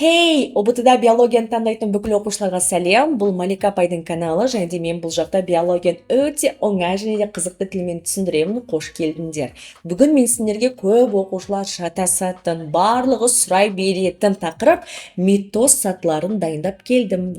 Хей, ұбытыда биологияны таңдайтын бүкіл оқушыларға сәлем. Бұл Малика апайдың каналы, және де мен бұл жақта биологияны өте оңай және де қызықты тілмен түсіндіремін. Қош келдіңдер. Бүгін мен сендерге көп оқушылар шатасатын, барлығы сұрай беретін тақырып митоз сатыларын дайындап келдім.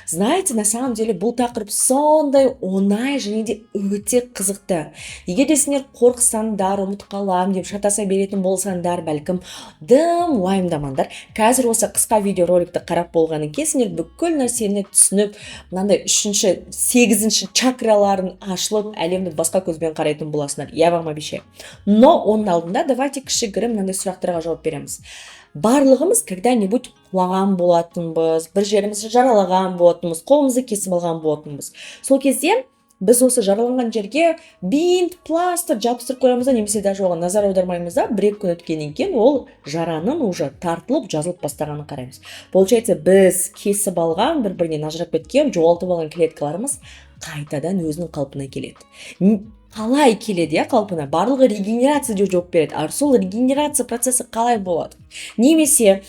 Знаете, на самом деле бұл тақырып сондай оңай және де өте қызықты. Егер де сендер қорықсаңдар, ұмытып қалам деп шатаса беретін болсаңдар, бәлкім дым уайымдамаңдар. Қазір осы қысқа видеороликті қарап болғаннан кейін сендер бүкіл нәрсені түсініп, мынандай 3-ші, 8-ші чакраларын ашылып, әлемді басқа көзбен қарайтын боласыңдар. Я вам обещаю. Но оның алдында давайте кішігірім мынандай сұрақтарға жауап береміз. Барлығымыз когда-нибудь құлаған болатынбыз, бір жерімізді жаралаған болатынбыз, қолымызды кесіп алған болатынбыз. Сол кезде біз осы жараланған жерге бинт, пластыр жабыстырып қоямыз да, немесе даже оған назар аудармаймыз да, бір-екі күн өткеннен кейін ол жараның уже тартылып, жазылып бастағанын қараймыз. Получается, біз кесіп алған, бір-бірінен ажырап кеткен, жоғалтып алған клеткаларымыз қайтадан өзінің қалпына келеді. Қалай келеді, қалпына? Барлығы регенерация деп жауап береді. Сол регенерация процесі қалай болады? Немесе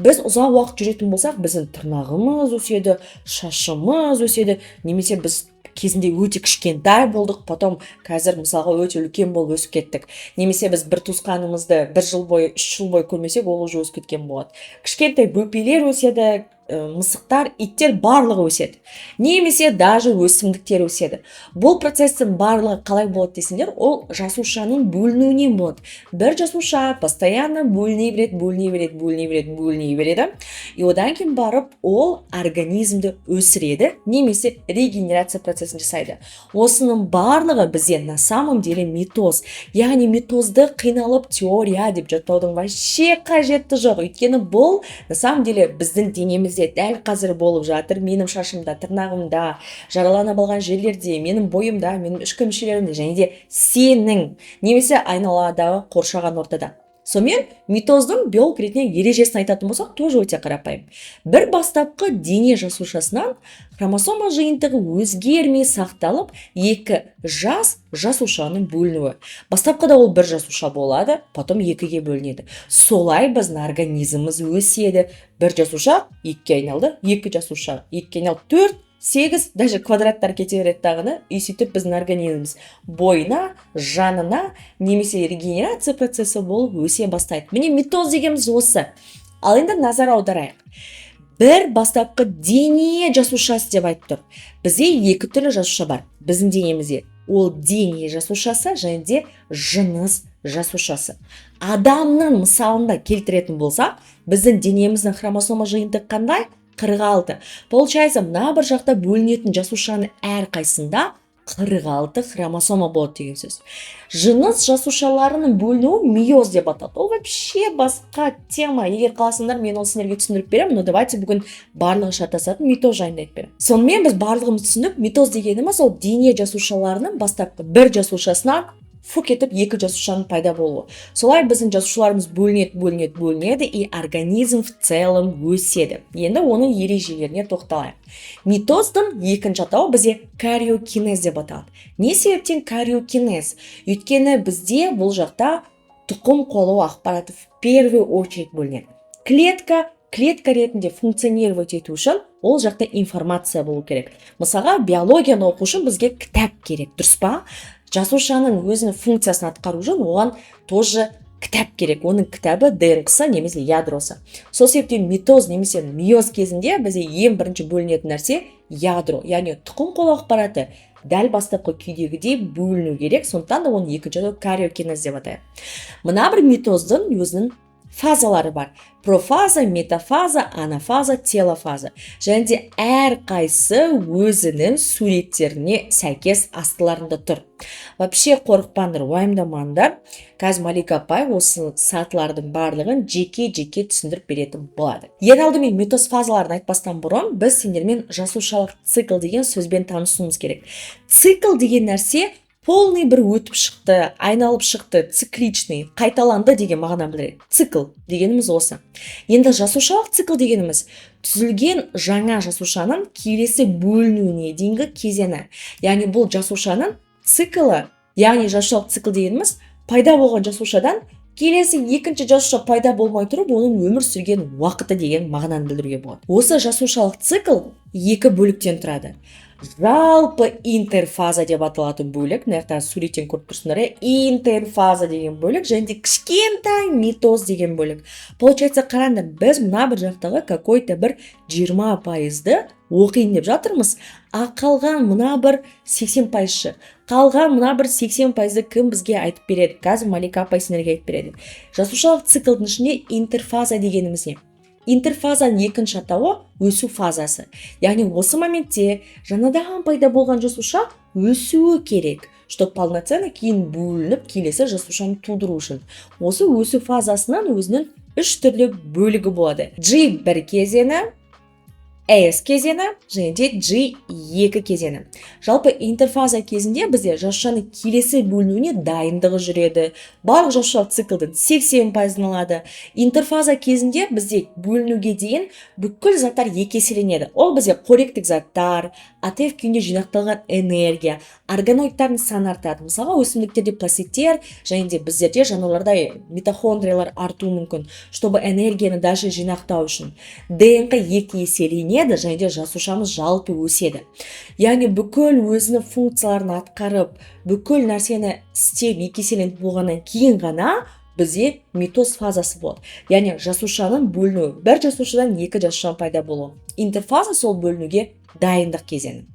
біз ұзақ уақыт жүретін болсақ, біздің тырнағымыз өседі, шашымыз өседі, немесе біз кезінде өте кішкентай болдық, потом қазір мысалға өте үлкен болып өсіп кеттік. Немесе біз бір туысқанымызды 1 жыл бойы, 3 жыл бойы көрмесек, ол уже өсіп кеткен болады. Кішкентай бөпелер өседі, мысықтар, иттер барлығы өседі. Немесе даже өсімдіктер өседі. Бұл процестің барлығы қалай болады десеңдер, ол жасушаның бөлінуінен болады. Бір жасуша постоянно бөліне береді. И одан кейін барып ол организмді өсіреді, немесе регенерация процесін жасайды. Осының барлығы бізде на самом деле митоз. Яғни митозды қиналып теория деп жаттаудың вообще қажеті жоқ. Өйткені бұл на самом деле біздің денеміз дәл қазір болып жатыр. Менің шашымда, тырнағымда, жараланып алған жерлерде, менің бойымда, менің ішкі мүшелерімде, және де сенің, немесе айналадағы қоршаған ортада. Сонымен митоздың биолог ретінде ережесін айтатын болсақ, тоже өте қарапайым. Бір бастапқы дене жасушасынан хромосома жиынтығы өзгермей сақталып, екі жасушаның бөлінуі. Бастапқыда ол бір жасуша болады, потом екіге бөлінеді. Солай біздің организміміз өседі. Бір жасуша екіге айналды, екі жасуша екіге айналды, 4, 8, даже квадраттар кете береді тағыны, и сөйтіп біздің организміміз бойына, жанына, немесе регенерация процесі болып өсе бастайды. Міне митоз дегеніміз осы. Ал енді назар аударайық. Бір бастапқы дене жасушасы деп айтып тұр. Бізде екі түрлі жасуша бар біздің денемізде. Ол дене жасушасы және де жыныс жасушасы. Адамның мысалында келтіретін болсақ, біздің денеміздің хромосома жиынтығы қандай? 46. Получается, мына бір жақта бөлінетін жасушаның әрқайсында 46 хромосома болады деген сөз. Жыныс жасушаларының бөлінуі миоз деп аталады. Ол вообще басқа тема. Егер қаласыңдар, мен ол сендерге түсіндіріп беремін, но давайте бүгін барлығы шатасатын митоз жайында айтып беремін. Сонымен біз барлығымыз түсіндік, митоз дегеніміз ол дене жасушаларының бастапқы бір жасушасынан кетіп екі жасушаның пайда болуы. Солай біздің жасушаларымыз бөлінеді, и организм в целом өседі. Енді оның ережелеріне тоқталайық. Митоздың екінші атауы бізде кариокинез деп аталады. Не себептен кариокинез? Өйткені бізде бұл жақта тұқым қуалау ақпараты в первую очередь бөлінеді. Клетка ретінде функционировать ету үшін ол жақта информация болу керек. Мысалға, биологияны оқу үшін бізге кітап керек, дұрыс па? Жасушаның өзінің функциясын атқару үшін оған тоже кітап керек. Оның кітабы ДНК-сы немесе ядросы. Сол себептен митоз немесе миоз кезінде бізде ең бірінші бөлінетін нәрсе ядро, яғни тұқым қуалау ақпараты дәл бастапқы күйдегідей бөліну керек. Сондықтан да оны екінші атау кариокинез деп атайды. Мына бір митоздың өзінің фазалары бар. Профаза, метафаза, анафаза, телофаза. Және де әрқайсы өзінің суреттеріне сәйкес астыларында тұр. Вообще қорықпаңдар, уайымдамаңдар. Қазір Малика апай осы сатылардың барлығын жеке-жеке түсіндіріп беретін болады. Ең алдымен митоз фазаларын айтпастан бұрын біз сендермен жасушалық цикл деген сөзбен танысуымыз керек. Цикл деген нәрсе полный бір өтіп шықты, айналып шықты, цикличный, қайталанды деген мағына білдіреді. Цикл дегеніміз осы. Енді жасушалық цикл дегеніміз түзілген жаңа жасушаның келесі бөлінуіне дейінгі кезеңі. Яғни бұл жасушаның циклы, яғни жасушалық цикл дегеніміз пайда болған жасушадан келесі екінші жасуша пайда болмай тұрып, оның өмір сүрген уақыты деген мағынаны білдіруге болады. Осы жасушалық цикл екі бөліктен тұрады. Жалпы интерфаза деп аталатын бөлік, мына суреттен көріп тұрсыңдар, интерфаза деген бөлік, және де кішкентай митоз деген бөлік. Получается, қараңдар, біз мына бір жақтағы какой-то бір 20%-ды оқиын деп жатырмыз, а қалған мына бір 80%-шы. Қалған мына бір 80%-ды кім бізге айтып береді? Қазір Малика апай сендерге айтып береді. Жасушалық циклдың ішінде интерфаза дегеніміз не? Интерфазаның екінші атауы өсу фазасы. Яғни осы моментте жаңадан пайда болған жасуша өсуі керек, чтобы полноценно кейін бөлініп келесі жасушаны тудыру үшін. Осы өсу фазасынан өзінің үш түрлі бөлігі болады. G1 кезеңі, S кезеңі және де G2 кезеңі. Жалпы интерфаза кезінде бізде жасушаның келесі бөлінуіне дайындығы жүреді. Барлық жасушалық циклдың 80%-ын алады. Интерфаза кезінде бізде бөлінуге дейін бүкіл заттар екі еселенеді. Ол бізде қоректік заттар, АТФ күйінде жинақталған энергия, органоидтардың саны артады. Мысалға, өсімдіктерде пластидтер және де біздерде жануарларда митохондриялар артуы мүмкін, чтобы энергияны даже жинақтау үшін. ДНК екі еселенеді және де жасушамыз жалпы өседі. Яғни бүкіл өзінің функцияларын атқарып, бүкіл нәрсені істеп екі еселеніп болғаннан кейін ғана бізде митоз фазасы болады. Яғни жасушаның бөлінуі, бір жасушадан екі жасушаның пайда болуы. Интерфаза сол бөлінуге дайындық кезеңі.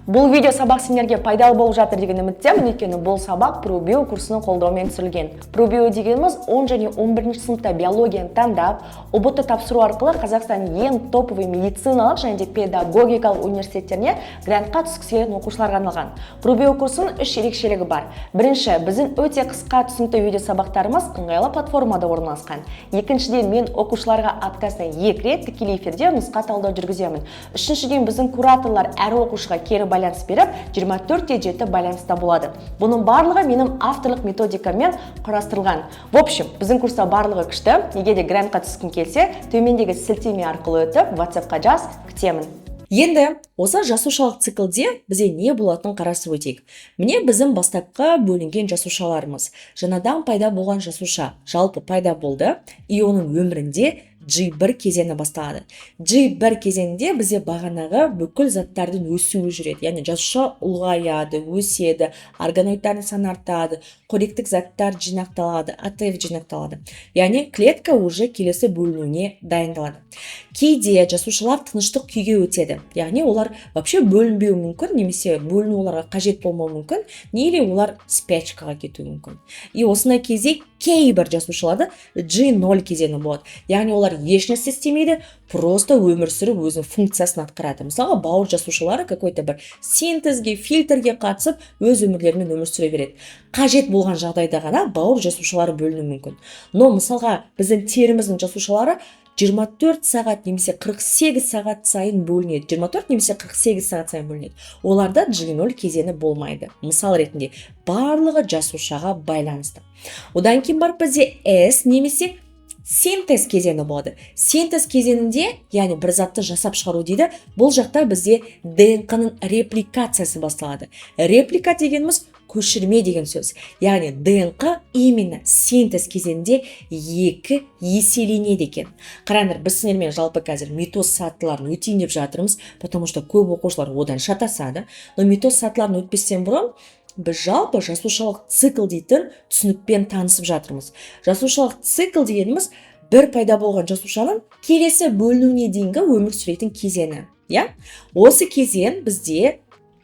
Бұл видео сабақ сендерге пайдалы болып жатыр деген үміттемін, өйткені бұл сабақ ProBio курсының қолдауымен түсірілген. ProBio дегеніміз 10 және 11 сыныпта биологияны таңдап, ұбт тапсыру арқылы Қазақстанның ең топовый медициналық және де педагогикалық университеттеріне грантқа түскісі келетін оқушыларға арналған. ProBio курсының үш ерекшелігі бар. Бірінші, біздің өте қысқа түсінікті видео сабақтарымыз ыңғайлы платформада орналасқан. Екіншіден, мен оқушыларға аптасына 2 рет тікелей эфирде нұсқа талдау жүргіземін. Үшіншіден, біздің кураторлар әр оқушыға кері байланыс беріп, 24/7 байланыста болады. Бұның барлығы менің авторлық методикамен құрастырылған. В общем, біздің курста барлығы күшті. Егер де грантқа түскің келсе, төмендегі сілтеме арқылы өтіп, WhatsApp-қа жаз, күтемін. Енді осы жасушалық циклде бізде не болатынын қарастырып өтейік. Міне біздің бастапқы бөлінген жасушаларымыз. Жаңадан пайда болған жасуша жалпы пайда болды, и оның өмірінде G1 кезеңі басталады. G1 кезеңінде бізде бағанағы бүкіл заттардың өсуі жүреді. Яғни жасуша ұлғаяды, өседі, органоидтардың саны артады, қоректік заттар жинақталады, АТФ жинақталады. Яғни клетка уже келесі бөлінуіне дайындалады. Кейде жасушалар тыныштық күйге өтеді. Яғни олар вообще бөлінбеуі мүмкін, немесе бөліну оларға қажет болмауы мүмкін, неге олар спячкаға кетуі мүмкін. И осындай кезде кейбір жасушаларда G0 кезеңі болады. Яғни олар ешнәрсе істемейді, просто өмір сүріп өзінің функциясын атқарады. Мысалға, бауыр жасушалары какой-то бір синтезге, фильтрге қатысып, өз өмірлерімен өмір сүре береді. Қажет болған жағдайда ғана бауыр жасушалары бөліну мүмкін. Но мысалға, біздің теріміздің жасушалары 24 сағат немесе 48 сағат сайын бөлінеді. 24 немесе 48 сағат сайын бөлінеді. Оларда G0 кезеңі болмайды. Мысал ретінде, барлығы жасушаға байланысты. Одан кейін бар бізде S немесе синтез кезеңі болады. Синтез кезеңінде, яғни бір затты жасап шығару дейді, бұл жақта бізде ДНК-ның репликациясы басталады. Реплика дегеніміз көшірме деген сөз. Яғни ДНК именно синтез кезеңінде екі еселенеді екен. Қараңдар, біз сендермен жалпы қазір митоз сатыларын өтейін деп жатырмыз, потому что көп оқушылар одан шатасады. Но митоз сатыларын өтпестен бұрын біз жалпы жасушалық цикл дейтін түсінікпен танысып жатырмыз. Жасушалық цикл дегеніміз бір пайда болған жасушаның келесі бөлінуіне дейінгі өмір сүретін кезеңі. Осы кезең бізде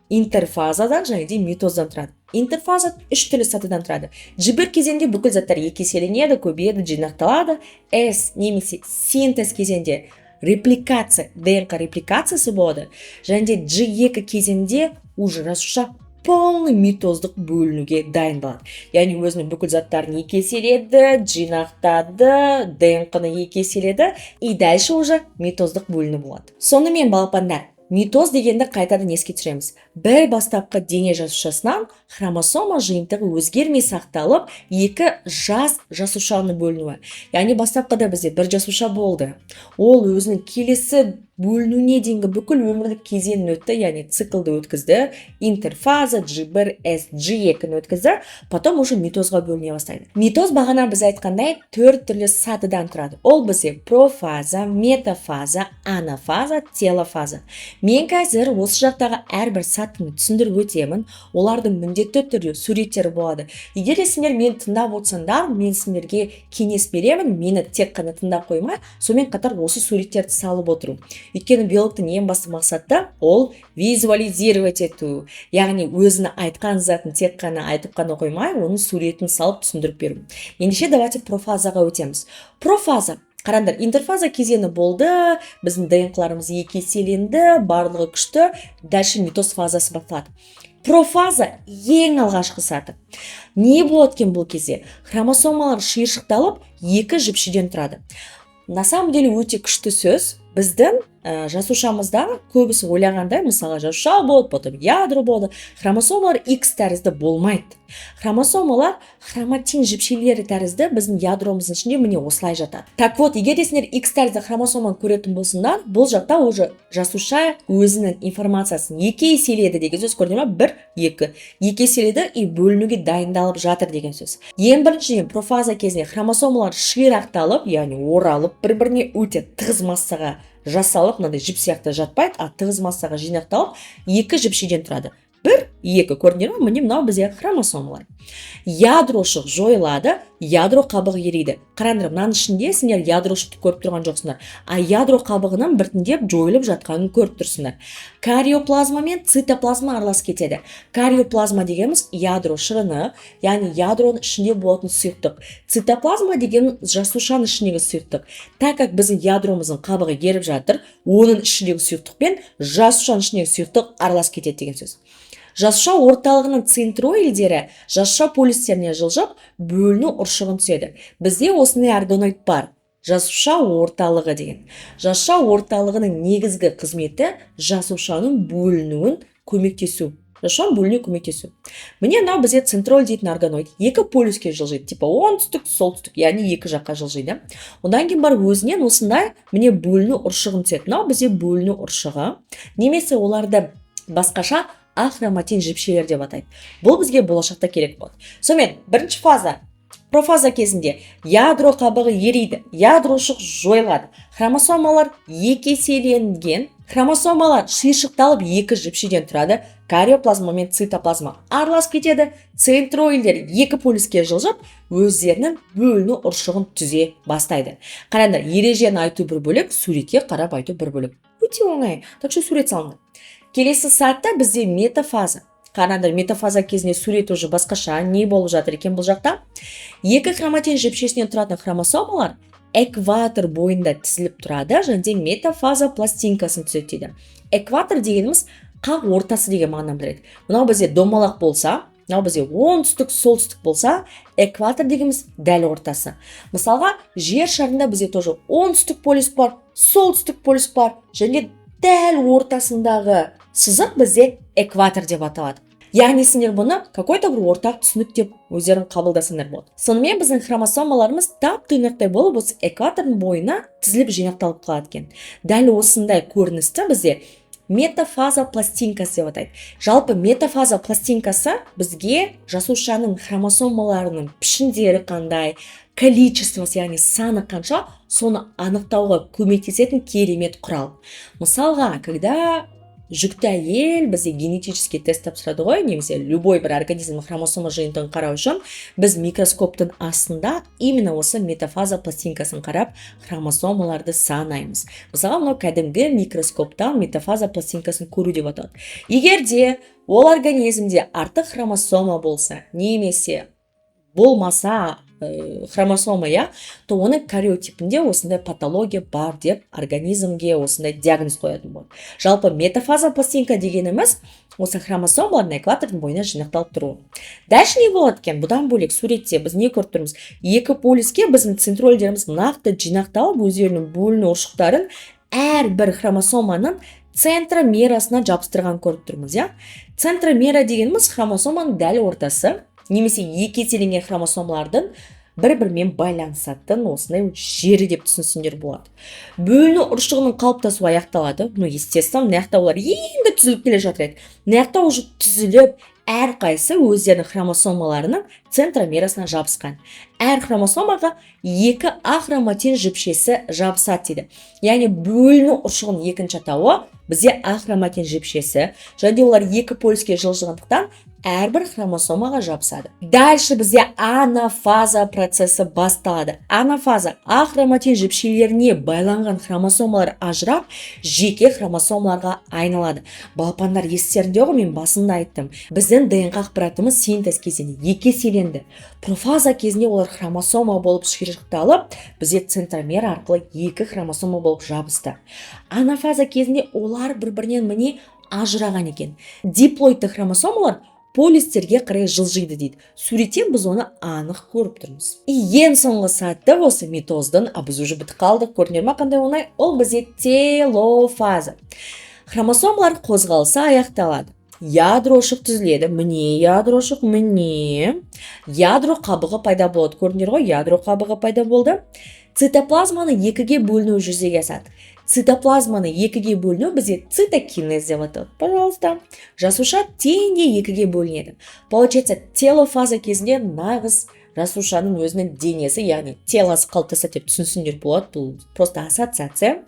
интерфазадан және де митоздан тұрады. Интерфаза үш түрлі сатыдан тұрады. G1 кезеңде бүкіл заттар екі еселенеді, көбейеді, жинақталады. S немесе синтез кезеңде репликация, ДНК репликациясы болады. Және де G2 кезеңде уже жасуша полный митоздық бөлінуге дайындалады. Яғни өзінің бүкіл заттарын екі еселеді, жинақтады, ДНК-ны екі еселеді, и дальше уже митоздық бөліну болады. Сонымен балапандар, митоз дегенді қайтадан еске түсіреміз. Бір бастапқы дене жасушасынан хромосома жиынтығы өзгермей сақталып, екі жас жасушаның бөлінуі. Яғни бастапқыда бізде бір жасуша болды. Ол өзінің келесі бөлінуіне дейінгі бүкіл өмірлік кезеңін өтті, яғни циклды өткізді, интерфаза, G1, S, G2-ні өткізді, потом уже митозға бөліне бастайды. Митоз бағана біз айтқандай 4 түрлі сатыдан тұрады. Ол бізде профаза, метафаза, анафаза, телофаза. Мен қазір осы жақтағы әрбір сатыны түсіндіріп өтемін. Олардың міндетті түрде суреттері болады. Егер сендер мені тыңдап отырсаңдар, мен сендерге кеңес беремін, мені тек қана тыңдап қоймай, сонымен қатар осы суреттерді салып отыру. Өйткені биологтың ең басты мақсаты ол визуализировать ету. Яғни өзіне айтқан затын тек қана айтып қана қоймай, оның суретін салып түсіндіріп беру. Ендеше давайте профазаға өтеміз. Профаза. Қараңдар, интерфаза кезеңі болды, біздің ДНК-ларымыз екі еселенді, барлығы күшті, дальше митоз фазасы басталады. Профаза ең алғашқы саты. Не болады екен бұл кезде? Хромосомалар шиыршықталып, екі жіпшеден тұрады. На самом деле өте күшті сөз. Біздің жасушамызда көбісі ойлағандай, мысалы жасуша болады, потом ядро болады. Хромосомалар X тәрізді болмайды. Хромосомалар хроматин жіпшелері тәрізді біздің ядромыздың ішінде міне осылай жатады. Так вот, егер сендер X тәрізді хромосоманы көретін болсыңдар, бұл жақта уже жасуша өзінің информациясын екі еселеді деген сөз, көрдіңіз бе? 1, 2. Екі еселеді и бөлінуге дайындалып жатыр деген сөз. Ең біріншіден профаза кезінде хромосомалар шиырақталып, яғни оралып, бір-біріне өте тығыз массаға жасалып, мынандай жіп сияқты жатпайды, а тығыз массаға жинақталып, екі жіпшеден тұрады. 1, 2, көрдіңдер ме? Міне мынау бізде хромосомалар. Ядрошық жойылады, ядро қабығы ериді. Қараңдар, мынаның ішінде сендер ядрошықты көріп тұрған жоқсыңдар, а ядро қабығынан біртіндеп жойылып жатқанын көріп тұрсыңдар. Кариоплазма мен цитоплазма араласып кетеді. Кариоплазма дегеніміз ядро шырыны, яғни ядроның ішінде болатын сұйықтық. Цитоплазма деген жасушаның ішіндегі сұйықтық. Так как біздің ядромыздың қабығы еріп жатыр, оның ішіндегі сұйықтықпен жасушаның ішіндегі сұйықтық араласып кетеді деген сөз. Жасуша орталығының центроидері жасуша полюстеріне жылжып, бөліну ұршығын түседі. Бізде осындай органоид бар. Жасуша орталығы деген. Жасуша орталығының негізгі қызметі жасушаның бөлінуін көмектесу. Жасушаның бөлінуіне көмектесу. Міне мынау бізде центроид дейтін органоид. Екі полюске жылжиды, типа оңтүстік, солтүстік, яғни екі жаққа жылжиды. Одан кейін бар өзінен осындай міне бөліну ұршығын түседі. Мынау бізде бөліну ұршығы. Немесе оларды басқаша ахроматин жіпшелер деп атайды. Бұл бізге болашақта керек болады. Сонымен, бірінші фаза, профаза кезінде ядро қабығы ериді, ядрошық жойылады. Хромосомалар екі еселенген, хромосомалар шиыршықталып екі жіпшеден тұрады. Кариоплазма мен цитоплазма араласып кетеді. Центроидер екі полюске жылжып, өздерінің бөліну ұршығын түзе бастайды. Қараңдар, ережені айту бір бөлек, суретке қарап айту бір бөлек. Өте оңай. Так что сурет салыңдар. Келесі сатта бізде метафаза. Қараңдар, метафаза кезінде сурет уже басқаша, не болып жатыр екен бұл жақта? Екі хроматин жіпшесінен тұратын хромосомалар экватор бойында тізіліп тұрады, және метафаза пластинкасын түзетеді. Экватор дегеніміз қақ ортасы деген мағынаны білдіреді. Мынау бізде домалақ болса, мынау бізде оңтүстік, солтүстік болса, экватор дегеніміз дәл ортасы. Мысалға, жер шарында бізде тоже оңтүстік полюс бар, солтүстік полюс бар, және дәл ортасындағы сызық бізде экватор деп аталады. Яғни сендер бұны какой-то бір ортақ түсінік деп өздерін қабылдасыңдар болады. Сонымен біздің хромосомаларымыз тап-тұйнақтай болып осы экватордың бойына тізіліп жинақталып қалады екен. Дәл осындай көріністі бізде метафаза пластинкасы деп атайды. Жалпы метафаза пластинкасы бізге жасушаның хромосомаларының пішіндері қандай, количествосы, яғни саны қанша, соны анықтауға көмектесетін керемет құрал. Мысалға, когда жүкті әйел бізде генетический тест тапсырады ғой, немесе любой бір организмнің хромосома жиынтығын қарау үшін, біз микроскоптың астында именно осы метафаза пластинкасын қарап, хромосомаларды санаймыз. Мысалға, мынау кәдімгі микроскоптан метафаза пластинкасын көру деп аталады. Егер де ол организмде артық хромосома болса, немесе болмаса хромосома, то оның кариотипінде осындай патология бар деп организмге осындай диагноз қоятын болады. Жалпы метафаза пластинка дегеніміз осы хромосомалардың экватордың бойына жинақталып тұруы. Дальше не болады екен? Бұдан бөлек суретте біз не көріп тұрмыз? Екі полюске біздің центроидеріміз нақты жинақталып, өздерінің бөліну ұршықтарын әрбір хромосоманың центромерасына жабыстырған көріп тұрмыз, Центромера дегеніміз хромосоманың дәл ортасы, немесе екі еселенген хромосомалардың бір-бірімен байланысатын осындай жері деп түсінсеңдер болады. Бөліну ұршығының қалыптасуы аяқталады. Естественно, мына жақта олар енді түзіліп келе жатыр еді. Мына жақта уже түзіліп, әрқайсысы өздерінің хромосомаларының центромерасына жабысқан. Әр хромосомаға 2 А хроматин жіпшесі жабысады дейді. Яғни бөліну ұршығының екінші атауы бізде А хроматин жіпшесі, және олар 2 полюске жылжығандықтан әрбір хромосомаға жабысады. Дальше бізде анафаза процесі басталады. Анафаза А хроматин жіпшелеріне байланған хромосомалар ажырап, жеке хромосомаларға айналады. Балапандар, естерінде ғой, мен басында айттым. Біздің ДНК ақпаратымыз синтез кезінде екі еселенді. Профаза кезінде олар хромосома болып шиыршықталып, бізде центромер арқылы 2 хромосома болып жабысты. Анафаза кезінде олар бір-бірінен міне ажыраған екен. Диплоидты хромосомалар полистерге қарай жылжиды дейді. Суреттен біз оны анық көріп тұрмыз. Ең соңғы сатты осы митоздың, біз уже бітіп қалдық, көрінер ма қандай оңай? Ол бізде телофаза. Хромосомалар қозғалысы аяқталады. Ядрошық түзіледі. Міне ядрошық, міне. Ядро қабығы пайда болады. Көрінер ғой, ядро қабығы пайда болды. Цитоплазманы 2-ге бөліну жүзеге асады. Цитоплазманы 2-ге бөліну бізде цитокинез деп аталады. Пожалуйста. Жасуша теңде 2-ге бөлінеді. Получается, телофаза кезінде нағыз жасушаның өзінің денесі, яғни телосы қалыптасады деп түсінсеңдер болады. Бұл просто ассоциация.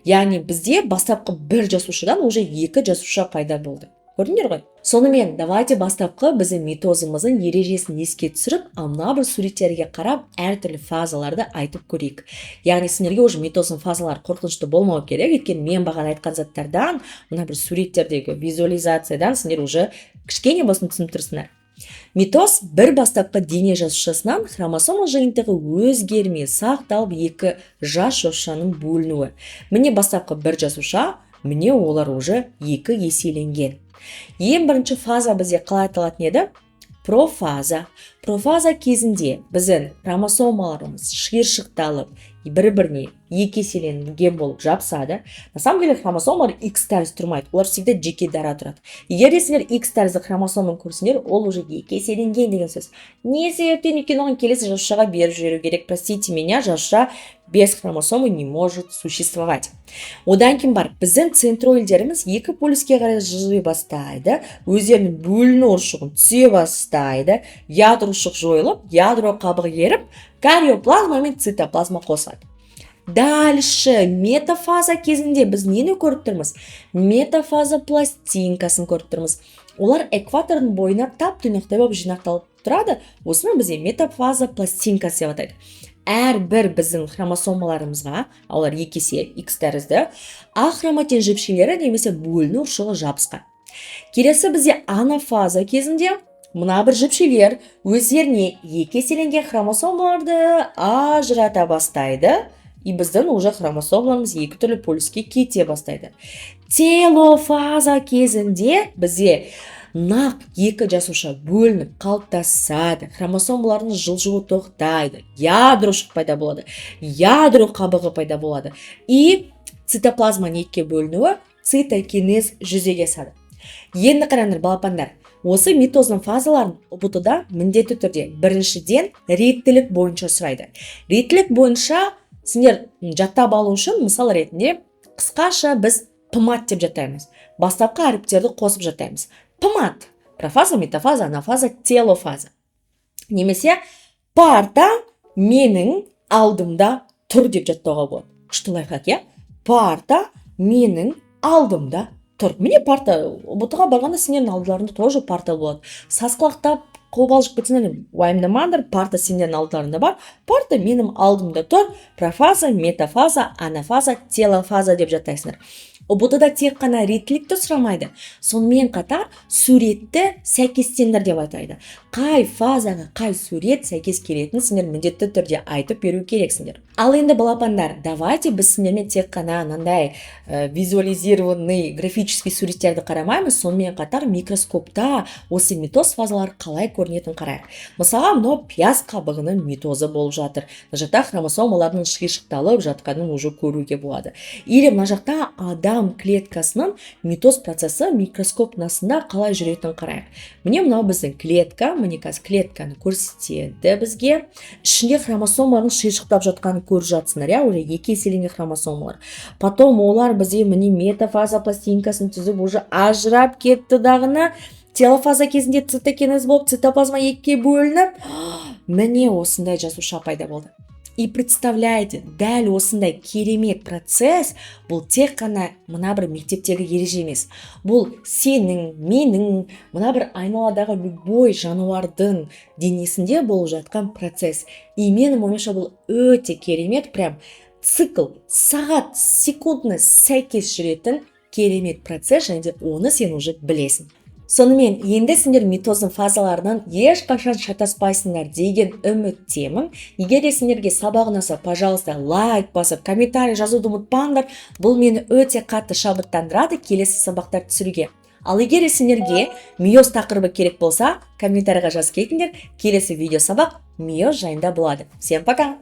Яғни бізде бастапқы бір жасушадан уже 2 жасуша пайда болды. Көрдіңдер ғой? Сонымен, давайте бастапқы біздің митозымыздың ережесін еске түсіріп, мына бір суреттерге қарап, әртүрлі фазаларды айтып көрейік. Яғни сендерге уже митоздың фазалары қорқынышты болмау керек, өйткені мен бағана айтқан заттардан, мына бір суреттердегі визуализациядан сендер уже кішкене болсын түсініп тұрсыңдар. Митоз бір бастапқы дене жасушасынан хромосома жиынтығы өзгермей сақталып 2 жасушаның бөлінуі. Міне бастапқы бір жасуша, міне олар уже 2 еселенген. Ең бірінші фаза бізде қалай аталатын еді? Профаза. Профаза кезінде біздің хромосомаларымыз шиыршықталып, бір-біріне 2 еселенген болып жабысады. На самом деле хромосомалар X тәрізді тұрмайды. Олар всегда жеке дара тұрады. Егер де сендер X тәрізді хромосоманы көрсеңдер, ол уже 2 еселенген деген сөз. Не себептен екен оған келесі жасушаға беріп жіберу керек? Простите меня, жасуша без хромосомы не может существовать. Одан кейін бар, біздің центроидеріміз 2 полюске қарай жылжи бастайды, өздерінің бөліну ұршығын түсе бастайды, ядро ұршық жойылып, ядро қабығы еріп, кариоплазма мен цитоплазма қосады. Дальше метафаза кезінде біз нені көріп тұрмыз? Метафаза пластинкасын көріп тұрмыз. Олар экватордың бойына тап тұйнақтай болып жинақталып тұрады. Осыны бізде метафаза пластинкасы деп атайды. Әрбір біздің хромосомаларымызға, олар 2 есе X тәрізді, А хроматин жіпшелері немесе бөліну ұршығы жабысқан. Келесі бізде анафаза кезінде мына бір жіпшелер өздеріне 2 еселенген хромосомаларды ажырата бастайды, и біздің уже хромосомаларымыз 2 түрлі полюске кете бастайды. Телофаза кезінде бізде нақ 2 жасуша бөлініп қалыптасады, хромосомалардың жылжуы тоқтайды, ядрошық пайда болады, ядро қабығы пайда болады, и цитоплазма 2-ге бөлінуі цитокинез жүзеге асады. Енді қараңдар балапандар, осы митоздың фазаларын ұбт-да міндетті түрде біріншіден реттілік бойынша сұрайды. Реттілік бойынша сендер жаттап алу үшін мысал ретінде қысқаша біз ПМАТ деп жаттаймыз. Бастапқы әріптерді қосып жаттаймыз. ПМАТ. Профаза, метафаза, анафаза, телофаза. Немесе парта менің алдымда тұр деп жаттауға болады. Күшті лайфхак, иә? Парта менің алдымда тұр. Міне парта, ұбт-ға барғанда сендердің алдыларында тоже парта болады. Сасқалақтап, қобалжып кетсеңдер, уайымдамаңдар, парта сендердің алдыларында бар. Парта менің алдымда тұр. Профаза, метафаза, анафаза, телофаза деп жаттайсыңдар. ұбт-да тек қана реттілікті сұрамайды, сонымен қатар суретті сәйкестендір деп айтайды. Қай фазаға қай сурет сәйкес келетінін сендер міндетті түрде айтып беру керексіңдер. Ал енді балапандар, давайте біз сендермен тек қана анандай визуализированный графический суреттерді қарамаймыз, сонымен қатар микроскопта осы митоз фазалары қалай көрінетін қарайық. Мысалға, мынау пияз қабығының митозы болып жатыр. Мына жақта хромосомалардың шиыршықталып жатқанын уже көруге болады. Или мына жақта адам адам клеткасының митоз процесі микроскоптың астында қалай жүретінін қарайық. Міне мынау біздің клетка, міне қазір клетканы көрсетеді бізге. Ішінде хромосоманың шиыршықтап жатқанын көріп жатсыңдар, иә, уже 2 еселенген хромосомалар. Потом олар бізде міне метафаза пластинкасын түзіп уже ажырап кетті дағыны. Телофаза кезінде цитокинез болып цитоплазма 2-ке бөлініп, міне осындай жасуша пайда болды. И представляете, дәл осындай керемет процесс бұл тек қана мына бір мектептегі ереже емес. Бұл сенің, менің, мына бір айналадағы любой жануардың денесінде болып жатқан процесс. И менің ойымша бұл өте керемет, прям цикл, сағат, секундына сәйкес жүретін керемет процесс, және де оны сен уже білесің. Сонымен, енді сендер митоздың фазаларынан ешқашан шатаспайсыңдар деген үміттемін. Егер де сендерге сабақ ұнаса, пожалуйста, лайк басып, комментарий жазуды ұмытпаңдар. Бұл мені өте қатты шабыттандырады келесі сабақтар түсіруге. Ал егер де сендерге миоз тақырыбы керек болса, комментарийға жазып кетіңдер. Келесі видео сабақ миоз жайында болады. Всем пока!